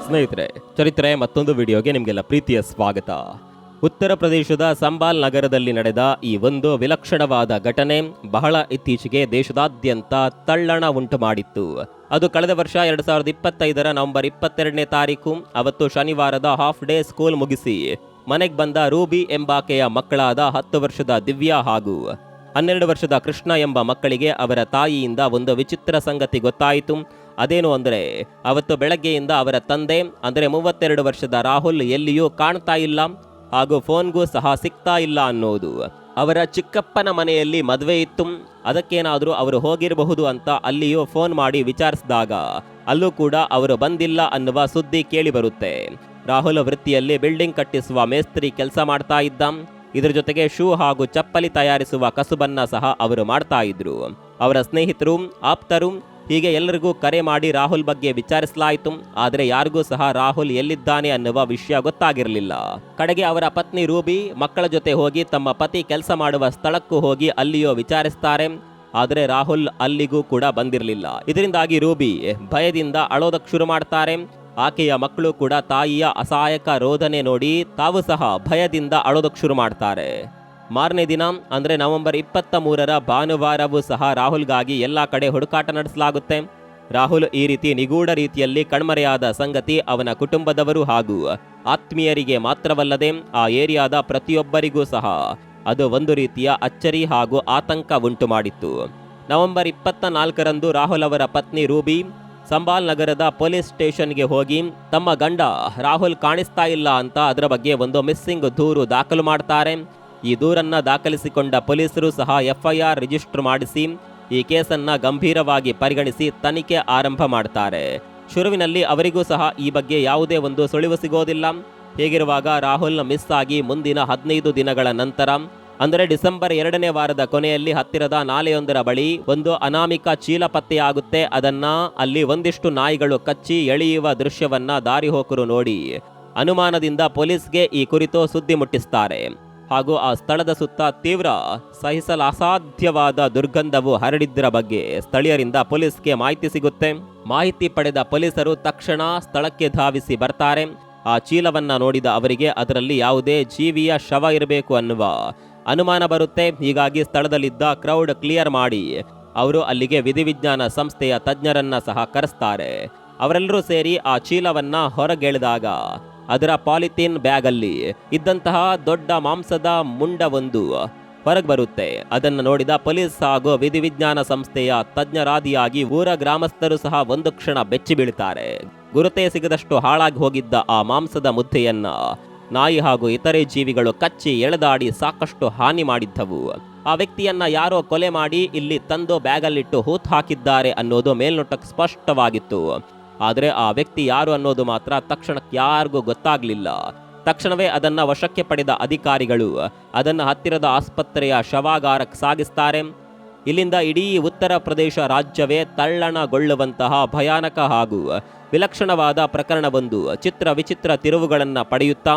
ಸ್ನೇಹಿತರೆ, ಚರಿತ್ರೆ ಮತ್ತೊಂದು ವಿಡಿಯೋಗೆ ನಿಮಗೆಲ್ಲ ಪ್ರೀತಿಯ ಸ್ವಾಗತ. ಉತ್ತರ ಪ್ರದೇಶದ ಸಂಬಾಲ್ ನಗರದಲ್ಲಿ ನಡೆದ ಈ ಒಂದು ವಿಲಕ್ಷಣವಾದ ಘಟನೆ ಬಹಳ ಇತ್ತೀಚೆಗೆ ದೇಶದಾದ್ಯಂತ ತಲ್ಲಣ ಉಂಟು ಮಾಡಿತ್ತು. ಅದು ಕಳೆದ ವರ್ಷ 2025 ನವೆಂಬರ್ 22ನೇ ತಾರೀಕು, ಅವತ್ತು ಶನಿವಾರದ ಹಾಫ್ ಡೇ ಸ್ಕೂಲ್ ಮುಗಿಸಿ ಮನೆಗೆ ಬಂದ ರೂಬಿ ಎಂಬಾಕೆಯ ಮಕ್ಕಳಾದ 10 ವರ್ಷದ ದಿವ್ಯಾ ಹಾಗೂ 12 ವರ್ಷದ ಕೃಷ್ಣ ಎಂಬ ಮಕ್ಕಳಿಗೆ ಅವರ ತಾಯಿಯಿಂದ ಒಂದು ವಿಚಿತ್ರ ಸಂಗತಿ ಗೊತ್ತಾಯಿತು. ಅದೇನು ಅಂದರೆ, ಅವತ್ತು ಬೆಳಗ್ಗೆಯಿಂದ ಅವರ ತಂದೆ ಅಂದರೆ 32 ವರ್ಷದ ರಾಹುಲ್ ಎಲ್ಲಿಯೂ ಕಾಣ್ತಾ ಇಲ್ಲ ಹಾಗೂ ಫೋನ್ಗೂ ಸಹ ಸಿಗ್ತಾ ಇಲ್ಲ ಅನ್ನೋದು. ಅವರ ಚಿಕ್ಕಪ್ಪನ ಮನೆಯಲ್ಲಿ ಮದುವೆ ಇತ್ತು, ಅದಕ್ಕೇನಾದರೂ ಅವರು ಹೋಗಿರಬಹುದು ಅಂತ ಅಲ್ಲಿಯೂ ಫೋನ್ ಮಾಡಿ ವಿಚಾರಿಸಿದಾಗ ಅಲ್ಲೂ ಕೂಡ ಅವರು ಬಂದಿಲ್ಲ ಅನ್ನುವ ಸುದ್ದಿ ಕೇಳಿ ಬರುತ್ತೆ. ರಾಹುಲ್ ವೃತ್ತಿಯಲ್ಲಿ ಬಿಲ್ಡಿಂಗ್ ಕಟ್ಟಿಸುವ ಮೇಸ್ತ್ರಿ ಕೆಲಸ ಮಾಡ್ತಾ ಇದ್ದ. ಇದರ ಜೊತೆಗೆ ಶೂ ಹಾಗೂ ಚಪ್ಪಲಿ ತಯಾರಿಸುವ ಕಸುಬನ್ನ ಸಹ ಅವರು ಮಾಡ್ತಾ ಇದ್ರು. ಅವರ ಸ್ನೇಹಿತರು, ಆಪ್ತರು ಹೀಗೆ ಎಲ್ಲರಿಗೂ ಕರೆ ಮಾಡಿ ರಾಹುಲ್ ಬಗ್ಗೆ ವಿಚಾರಿಸಲಾಯಿತು. ಆದರೆ ಯಾರಿಗೂ ಸಹ ರಾಹುಲ್ ಎಲ್ಲಿದ್ದಾನೆ ಅನ್ನುವ ವಿಷಯ ಗೊತ್ತಾಗಿರಲಿಲ್ಲ. ಕಡೆಗೆ ಅವರ ಪತ್ನಿ ರೂಬಿ ಮಕ್ಕಳ ಜೊತೆ ಹೋಗಿ ತಮ್ಮ ಪತಿ ಕೆಲಸ ಮಾಡುವ ಸ್ಥಳಕ್ಕೂ ಹೋಗಿ ಅಲ್ಲಿಯೋ ವಿಚಾರಿಸ್ತಾರೆ. ಆದರೆ ರಾಹುಲ್ ಅಲ್ಲಿಗೂ ಕೂಡ ಬಂದಿರಲಿಲ್ಲ. ಇದರಿಂದಾಗಿ ರೂಬಿ ಭಯದಿಂದ ಅಳೋದಕ್ಕೆ ಶುರು ಮಾಡ್ತಾರೆ. ಆಕೆಯ ಮಕ್ಕಳು ಕೂಡ ತಾಯಿಯ ಅಸಹಾಯಕ ರೋದನೆ ನೋಡಿ ತಾವು ಸಹ ಭಯದಿಂದ ಅಳೋದಕ್ಕೆ ಶುರು ಮಾಡ್ತಾರೆ. ಮಾರನೇ ದಿನ ಅಂದರೆ ನವೆಂಬರ್ 23ರ ಭಾನುವಾರವೂ ಸಹ ರಾಹುಲ್ಗಾಗಿ ಎಲ್ಲ ಕಡೆ ಹುಡುಕಾಟ ನಡೆಸಲಾಗುತ್ತೆ. ರಾಹುಲ್ ಈ ರೀತಿ ನಿಗೂಢ ರೀತಿಯಲ್ಲಿ ಕಣ್ಮರೆಯಾದ ಸಂಗತಿ ಅವನ ಕುಟುಂಬದವರು ಹಾಗೂ ಆತ್ಮೀಯರಿಗೆ ಮಾತ್ರವಲ್ಲದೆ ಆ ಏರಿಯಾದ ಪ್ರತಿಯೊಬ್ಬರಿಗೂ ಸಹ ಅದು ಒಂದು ರೀತಿಯ ಅಚ್ಚರಿ ಹಾಗೂ ಆತಂಕ ಉಂಟು ಮಾಡಿತ್ತು. ನವೆಂಬರ್ 24ರಂದು ರಾಹುಲ್ ಅವರ ಪತ್ನಿ ರೂಬಿ ಸಂಬಾಲ್ ನಗರದ ಪೊಲೀಸ್ ಸ್ಟೇಷನ್ಗೆ ಹೋಗಿ ತಮ್ಮ ಗಂಡ ರಾಹುಲ್ ಕಾಣಿಸ್ತಾ ಇಲ್ಲ ಅಂತ ಅದರ ಬಗ್ಗೆ ಒಂದು ಮಿಸ್ಸಿಂಗ್ ದೂರು ದಾಖಲು ಮಾಡ್ತಾರೆ. ಈ ದೂರನ್ನ ದಾಖಲಿಸಿಕೊಂಡ ಪೊಲೀಸರು ಸಹ FIR ರಿಜಿಸ್ಟರ್ ಮಾಡಿಸಿ ಈ ಕೇಸನ್ನ ಗಂಭೀರವಾಗಿ ಪರಿಗಣಿಸಿ ತನಿಖೆ ಆರಂಭ ಮಾಡ್ತಾರೆ. ಶುರುವಿನಲ್ಲಿ ಅವರಿಗೂ ಸಹ ಈ ಬಗ್ಗೆ ಯಾವುದೇ ಒಂದು ಸುಳಿವು ಸಿಗೋದಿಲ್ಲ. ಹೀಗಿರುವಾಗ ರಾಹುಲ್ ಮಿಸ್ ಆಗಿ ಮುಂದಿನ 15 ದಿನಗಳ ನಂತರ ಅಂದರೆ ಡಿಸೆಂಬರ್ 2ನೇ ವಾರದ ಕೊನೆಯಲ್ಲಿ ಹತ್ತಿರದ ನಾಲೆಯೊಂದರ ಬಳಿ ಒಂದು ಅನಾಮಿಕ ಚೀಲ ಪತ್ತೆಯಾಗುತ್ತೆ. ಅದನ್ನ ಅಲ್ಲಿ ಒಂದಿಷ್ಟು ನಾಯಿಗಳು ಕಚ್ಚಿ ಎಳೆಯುವ ದೃಶ್ಯವನ್ನ ದಾರಿಹೋಕರು ನೋಡಿ ಅನುಮಾನದಿಂದ ಪೊಲೀಸ್ಗೆ ಈ ಕುರಿತು ಸುದ್ದಿ ಮುಟ್ಟಿಸ್ತಾರೆ. ಹಾಗೂ ಆ ಸ್ಥಳದ ಸುತ್ತ ತೀವ್ರ ಸಹಿಸಲಸಾಧ್ಯವಾದ ದುರ್ಗಂಧವು ಹರಡಿದ್ದರ ಬಗ್ಗೆ ಸ್ಥಳೀಯರಿಂದ ಪೊಲೀಸ್ಗೆ ಮಾಹಿತಿ ಸಿಗುತ್ತೆ. ಮಾಹಿತಿ ಪಡೆದ ಪೊಲೀಸರು ತಕ್ಷಣ ಸ್ಥಳಕ್ಕೆ ಧಾವಿಸಿ ಬರ್ತಾರೆ. ಆ ಚೀಲವನ್ನ ನೋಡಿದ ಅವರಿಗೆ ಅದರಲ್ಲಿ ಯಾವುದೇ ಜೀವಿಯ ಶವ ಇರಬೇಕು ಅನ್ನುವ ಅನುಮಾನ ಬರುತ್ತೆ. ಹೀಗಾಗಿ ಸ್ಥಳದಲ್ಲಿದ್ದ ಕ್ರೌಡ್ ಕ್ಲಿಯರ್ ಮಾಡಿ ಅವರು ಅಲ್ಲಿಗೆ ವಿಧಿವಿಜ್ಞಾನ ಸಂಸ್ಥೆಯ ತಜ್ಞರನ್ನ ಸಹ ಕರೆಸ್ತಾರೆ. ಅವರೆಲ್ಲರೂ ಸೇರಿ ಆ ಚೀಲವನ್ನ ಹೊರಗೆಳೆದಾಗ ಅದರ ಪಾಲಿಥೀನ್ ಬ್ಯಾಗ್ ಅಲ್ಲಿ ಇದ್ದಂತಹ ದೊಡ್ಡ ಮಾಂಸದ ಮುಂಡವೊಂದು ಹೊರಗೆ ಬರುತ್ತೆ. ಅದನ್ನು ನೋಡಿದ ಪೊಲೀಸ್ ಹಾಗೂ ವಿಧಿವಿಜ್ಞಾನ ಸಂಸ್ಥೆಯ ತಜ್ಞರಾದಿಯಾಗಿ ಊರ ಗ್ರಾಮಸ್ಥರು ಸಹ ಒಂದು ಕ್ಷಣ ಬೆಚ್ಚಿ ಬೀಳ್ತಾರೆ. ಗುರುತೇ ಸಿಗದಷ್ಟು ಹಾಳಾಗಿ ಹೋಗಿದ್ದ ಆ ಮಾಂಸದ ಮುದ್ದೆಯನ್ನ ನಾಯಿ ಹಾಗೂ ಇತರೆ ಜೀವಿಗಳು ಕಚ್ಚಿ ಎಳೆದಾಡಿ ಸಾಕಷ್ಟು ಹಾನಿ ಮಾಡಿದ್ದವು. ಆ ವ್ಯಕ್ತಿಯನ್ನ ಯಾರೋ ಕೊಲೆ ಮಾಡಿ ಇಲ್ಲಿ ತಂದು ಬ್ಯಾಗಲ್ಲಿಟ್ಟು ಹೂತ್ ಹಾಕಿದ್ದಾರೆ ಅನ್ನೋದು ಮೇಲ್ನೋಟಕ್ಕೆ ಸ್ಪಷ್ಟವಾಗಿತ್ತು. ಆದರೆ ಆ ವ್ಯಕ್ತಿ ಯಾರು ಅನ್ನೋದು ಮಾತ್ರ ತಕ್ಷಣಕ್ಕೆ ಯಾರಿಗೂ ಗೊತ್ತಾಗ್ಲಿಲ್ಲ. ತಕ್ಷಣವೇ ಅದನ್ನ ವಶಕ್ಕೆ ಪಡೆದ ಅಧಿಕಾರಿಗಳು ಅದನ್ನು ಹತ್ತಿರದ ಆಸ್ಪತ್ರೆಯ ಶವಾಗಾರಕ್ಕೆ ಸಾಗಿಸ್ತಾರೆ. ಇಲ್ಲಿಂದ ಇಡೀ ಉತ್ತರ ಪ್ರದೇಶ ರಾಜ್ಯವೇ ತಲ್ಲಣಗೊಳ್ಳುವಂತಹ ಭಯಾನಕ ಹಾಗೂ ವಿಲಕ್ಷಣವಾದ ಪ್ರಕರಣವೊಂದು ಚಿತ್ರ ವಿಚಿತ್ರ ತಿರುವುಗಳನ್ನು ಪಡೆಯುತ್ತಾ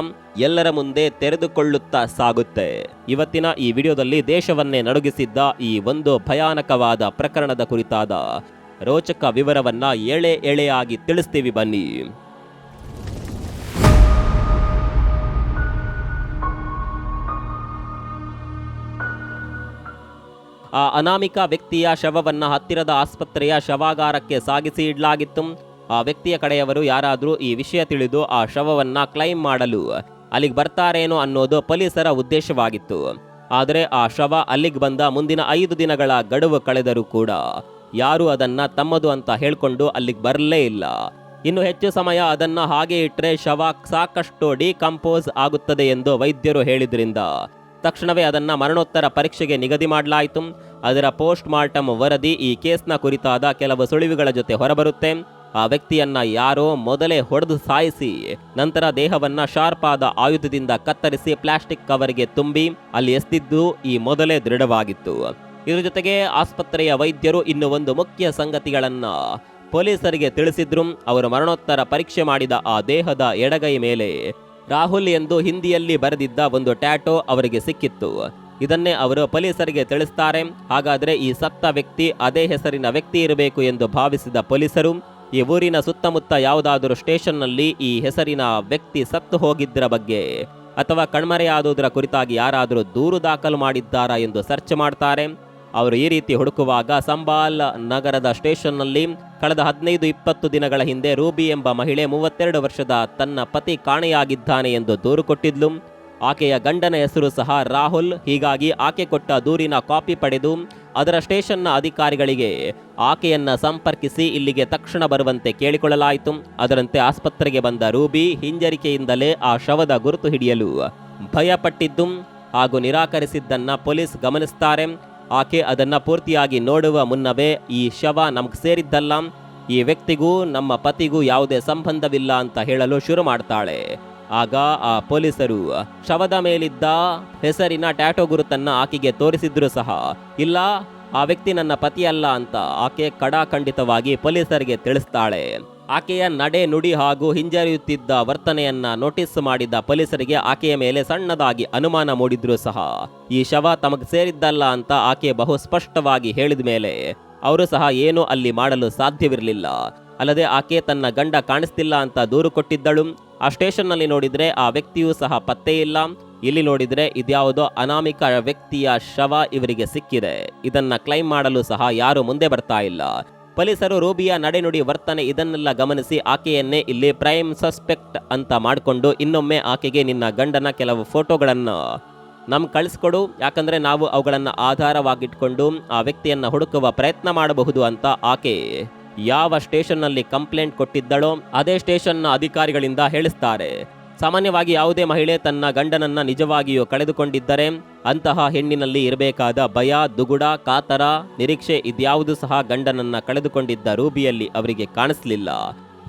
ಎಲ್ಲರ ಮುಂದೆ ತೆರೆದುಕೊಳ್ಳುತ್ತಾ ಸಾಗುತ್ತೆ. ಇವತ್ತಿನ ಈ ವಿಡಿಯೋದಲ್ಲಿ ದೇಶವನ್ನೇ ನಡುಗಿಸಿದ್ದ ಈ ಒಂದು ಭಯಾನಕವಾದ ಪ್ರಕರಣದ ಕುರಿತಾದ ರೋಚಕ ವಿವರವನ್ನ ಎಳೆಯಾಗಿ ತಿಳಿಸ್ತೀವಿ ಬನ್ನಿ. ಆ ಅನಾಮಿಕ ವ್ಯಕ್ತಿಯ ಶವವನ್ನ ಹತ್ತಿರದ ಆಸ್ಪತ್ರೆಯ ಶವಾಗಾರಕ್ಕೆ ಸಾಗಿಸಿ ಇಡಲಾಗಿತ್ತು. ಆ ವ್ಯಕ್ತಿಯ ಕಡೆಯವರು ಯಾರಾದರೂ ಈ ವಿಷಯ ತಿಳಿದು ಆ ಶವವನ್ನ ಕ್ಲೈಮ್ ಮಾಡಲು ಅಲ್ಲಿಗೆ ಬರ್ತಾರೇನೋ ಅನ್ನೋದು ಪೊಲೀಸರ ಉದ್ದೇಶವಾಗಿತ್ತು. ಆದರೆ ಆ ಶವ ಅಲ್ಲಿಗೆ ಬಂದ ಮುಂದಿನ 5 ದಿನಗಳ ಗಡುವು ಕಳೆದರೂ ಕೂಡ ಯಾರು ಅದನ್ನ ತಮ್ಮದು ಅಂತ ಹೇಳ್ಕೊಂಡು ಅಲ್ಲಿಗೆ ಬರಲೇ ಇಲ್ಲ. ಇನ್ನು ಹೆಚ್ಚು ಸಮಯ ಅದನ್ನ ಹಾಗೆ ಇಟ್ಟರೆ ಶವ ಸಾಕಷ್ಟು ಡಿಕಂಪೋಸ್ ಆಗುತ್ತದೆ ಎಂದು ವೈದ್ಯರು ಹೇಳಿದ್ರಿಂದ ತಕ್ಷಣವೇ ಅದನ್ನ ಮರಣೋತ್ತರ ಪರೀಕ್ಷೆಗೆ ನಿಗದಿ ಮಾಡಲಾಯಿತು. ಅದರ ಪೋಸ್ಟ್ ಮಾರ್ಟಮ್ ವರದಿ ಈ ಕೇಸ್ನ ಕುರಿತಾದ ಕೆಲವು ಸುಳಿವುಗಳ ಜೊತೆ ಹೊರಬರುತ್ತೆ. ಆ ವ್ಯಕ್ತಿಯನ್ನ ಯಾರೋ ಮೊದಲೇ ಹೊಡೆದು ಸಾಯಿಸಿ ನಂತರ ದೇಹವನ್ನ ಶಾರ್ಪ್ ಆದ ಆಯುಧದಿಂದ ಕತ್ತರಿಸಿ ಪ್ಲಾಸ್ಟಿಕ್ ಕವರ್ಗೆ ತುಂಬಿ ಅಲ್ಲಿ ಎಸೆದಿದ್ದು ಈ ಮೊದಲೇ ದೃಢವಾಗಿತ್ತು. ಇದರ ಜೊತೆಗೆ ಆಸ್ಪತ್ರೆಯ ವೈದ್ಯರು ಇನ್ನು ಒಂದು ಮುಖ್ಯ ಸಂಗತಿಗಳನ್ನ ಪೊಲೀಸರಿಗೆ ತಿಳಿಸಿದ್ರು. ಅವರು ಮರಣೋತ್ತರ ಪರೀಕ್ಷೆ ಮಾಡಿದ ಆ ದೇಹದ ಎಡಗೈ ಮೇಲೆ ರಾಹುಲ್ ಎಂದು ಹಿಂದಿಯಲ್ಲಿ ಬರೆದಿದ್ದ ಒಂದು ಟ್ಯಾಟೋ ಅವರಿಗೆ ಸಿಕ್ಕಿತ್ತು. ಇದನ್ನೇ ಅವರು ಪೊಲೀಸರಿಗೆ ತಿಳಿಸ್ತಾರೆ. ಹಾಗಾದರೆ ಈ ಸತ್ತ ವ್ಯಕ್ತಿ ಅದೇ ಹೆಸರಿನ ವ್ಯಕ್ತಿ ಇರಬೇಕು ಎಂದು ಭಾವಿಸಿದ ಪೊಲೀಸರು ಈ ಊರಿನ ಸುತ್ತಮುತ್ತ ಯಾವುದಾದರೂ ಸ್ಟೇಷನ್ನಲ್ಲಿ ಈ ಹೆಸರಿನ ವ್ಯಕ್ತಿ ಸತ್ತು ಹೋಗಿದ್ದರ ಬಗ್ಗೆ ಅಥವಾ ಕಣ್ಮರೆಯಾದುದರ ಕುರಿತಾಗಿ ಯಾರಾದರೂ ದೂರು ದಾಖಲು ಮಾಡಿದ್ದಾರಾ ಎಂದು ಸರ್ಚ್ ಮಾಡ್ತಾರೆ. ಅವರು ಈ ರೀತಿ ಹುಡುಕುವಾಗ ಸಂಬಾಲ್ ನಗರದ ಸ್ಟೇಷನ್ನಲ್ಲಿ ಕಳೆದ 15-20 ದಿನಗಳ ಹಿಂದೆ ರೂಬಿ ಎಂಬ ಮಹಿಳೆ 32 ವರ್ಷದ ತನ್ನ ಪತಿ ಕಾಣೆಯಾಗಿದ್ದಾನೆ ಎಂದು ದೂರು ಕೊಟ್ಟಿದ್ಲು. ಆಕೆಯ ಗಂಡನ ಹೆಸರು ಸಹ ರಾಹುಲ್. ಹೀಗಾಗಿ ಆಕೆ ಕೊಟ್ಟ ದೂರಿನ ಕಾಪಿ ಪಡೆದು ಅದರ ಸ್ಟೇಷನ್ನ ಅಧಿಕಾರಿಗಳಿಗೆ ಆಕೆಯನ್ನ ಸಂಪರ್ಕಿಸಿ ಇಲ್ಲಿಗೆ ತಕ್ಷಣ ಬರುವಂತೆ ಕೇಳಿಕೊಳ್ಳಲಾಯಿತು. ಅದರಂತೆ ಆಸ್ಪತ್ರೆಗೆ ಬಂದ ರೂಬಿ ಹಿಂಜರಿಕೆಯಿಂದಲೇ ಆ ಶವದ ಗುರುತು ಹಿಡಿಯಲು ಭಯಪಟ್ಟಿದ್ದು ಹಾಗೂ ನಿರಾಕರಿಸಿದ್ದನ್ನ ಪೊಲೀಸ್ ಗಮನಿಸ್ತಾರೆ. ಆಕೆ ಅದನ್ನ ಪೂರ್ತಿಯಾಗಿ ನೋಡುವ ಮುನ್ನವೇ ಈ ಶವ ನಮ್ಗೆ ಸೇರಿದ್ದಲ್ಲ, ಈ ವ್ಯಕ್ತಿಗೂ ನಮ್ಮ ಪತಿಗೂ ಯಾವುದೇ ಸಂಬಂಧವಿಲ್ಲ ಅಂತ ಹೇಳಲು ಶುರು ಮಾಡ್ತಾಳೆ. ಆಗ ಆ ಪೊಲೀಸರು ಶವದ ಮೇಲಿದ್ದ ಹೆಸರಿನ ಟ್ಯಾಟೋ ಗುರುತನ್ನ ಆಕೆಗೆ ತೋರಿಸಿದ್ರು ಸಹ ಇಲ್ಲ, ಆ ವ್ಯಕ್ತಿ ನನ್ನ ಪತಿಯಲ್ಲ ಅಂತ ಆಕೆ ಖಡಾಖಂಡಿತವಾಗಿ ಪೊಲೀಸರಿಗೆ ತಿಳಿಸ್ತಾಳೆ. ಆಕೆಯ ನಡೆ ನುಡಿ ಹಾಗೂ ಹಿಂಜರಿಯುತ್ತಿದ್ದ ವರ್ತನೆಯನ್ನ ನೋಟಿಸ್ ಮಾಡಿದ್ದ ಪೊಲೀಸರಿಗೆ ಆಕೆಯ ಮೇಲೆ ಸಣ್ಣದಾಗಿ ಅನುಮಾನ ಮೂಡಿದ್ರು ಸಹ ಈ ಶವ ತಮಗೆ ಸೇರಿದ್ದಲ್ಲ ಅಂತ ಆಕೆ ಬಹು ಸ್ಪಷ್ಟವಾಗಿ ಹೇಳಿದ ಮೇಲೆ ಅವರು ಸಹ ಏನೂ ಅಲ್ಲಿ ಮಾಡಲು ಸಾಧ್ಯವಿರಲಿಲ್ಲ. ಅಲ್ಲದೆ ಆಕೆ ತನ್ನ ಗಂಡ ಕಾಣಿಸ್ತಿಲ್ಲ ಅಂತ ದೂರು ಕೊಟ್ಟಿದ್ದಳು. ಆ ಸ್ಟೇಷನ್ನಲ್ಲಿ ನೋಡಿದ್ರೆ ಆ ವ್ಯಕ್ತಿಯೂ ಸಹ ಪತ್ತೆ ಇಲ್ಲ. ಇಲ್ಲಿ ನೋಡಿದ್ರೆ ಇದ್ಯಾವುದೋ ಅನಾಮಿಕ ವ್ಯಕ್ತಿಯ ಶವ ಇವರಿಗೆ ಸಿಕ್ಕಿದೆ. ಇದನ್ನ ಕ್ಲೈಮ್ ಮಾಡಲು ಸಹ ಯಾರು ಮುಂದೆ ಬರ್ತಾ ಇಲ್ಲ. ಪೊಲೀಸರು ರೂಬಿಯ ನಡೆನುಡಿ ವರ್ತನೆ ಇದನ್ನೆಲ್ಲ ಗಮನಿಸಿ ಆಕೆಯನ್ನೇ ಇಲ್ಲಿ ಪ್ರೈಮ್ ಸಸ್ಪೆಕ್ಟ್ ಅಂತ ಮಾಡಿಕೊಂಡು ಇನ್ನೊಮ್ಮೆ ಆಕೆಗೆ ನಿನ್ನ ಗಂಡನ ಕೆಲವು ಫೋಟೋಗಳನ್ನು ನಮ್ಗೆ ಕಳಿಸ್ಕೊಡು, ಯಾಕಂದ್ರೆ ನಾವು ಅವುಗಳನ್ನು ಆಧಾರವಾಗಿಟ್ಕೊಂಡು ಆ ವ್ಯಕ್ತಿಯನ್ನ ಹುಡುಕುವ ಪ್ರಯತ್ನ ಮಾಡಬಹುದು ಅಂತ ಆಕೆ ಯಾವ ಸ್ಟೇಷನ್ನಲ್ಲಿ ಕಂಪ್ಲೇಂಟ್ ಕೊಟ್ಟಿದ್ದಳೋ ಅದೇ ಸ್ಟೇಷನ್ನ ಅಧಿಕಾರಿಗಳಿಂದ ಹೇಳಿಸ್ತಾರೆ. ಸಾಮಾನ್ಯವಾಗಿ ಯಾವುದೇ ಮಹಿಳೆ ತನ್ನ ಗಂಡನನ್ನ ನಿಜವಾಗಿಯೂ ಕಳೆದುಕೊಂಡಿದ್ದರೆ ಅಂತಹ ಹೆಣ್ಣಿನಲ್ಲಿ ಇರಬೇಕಾದ ಭಯ, ದುಗುಡ, ಕಾತರ, ನಿರೀಕ್ಷೆ ಇದ್ಯಾವುದು ಸಹ ಗಂಡನನ್ನ ಕಳೆದುಕೊಂಡಿದ್ದ ರೂಬಿಯಲ್ಲಿ ಅವರಿಗೆ ಕಾಣಿಸಲಿಲ್ಲ.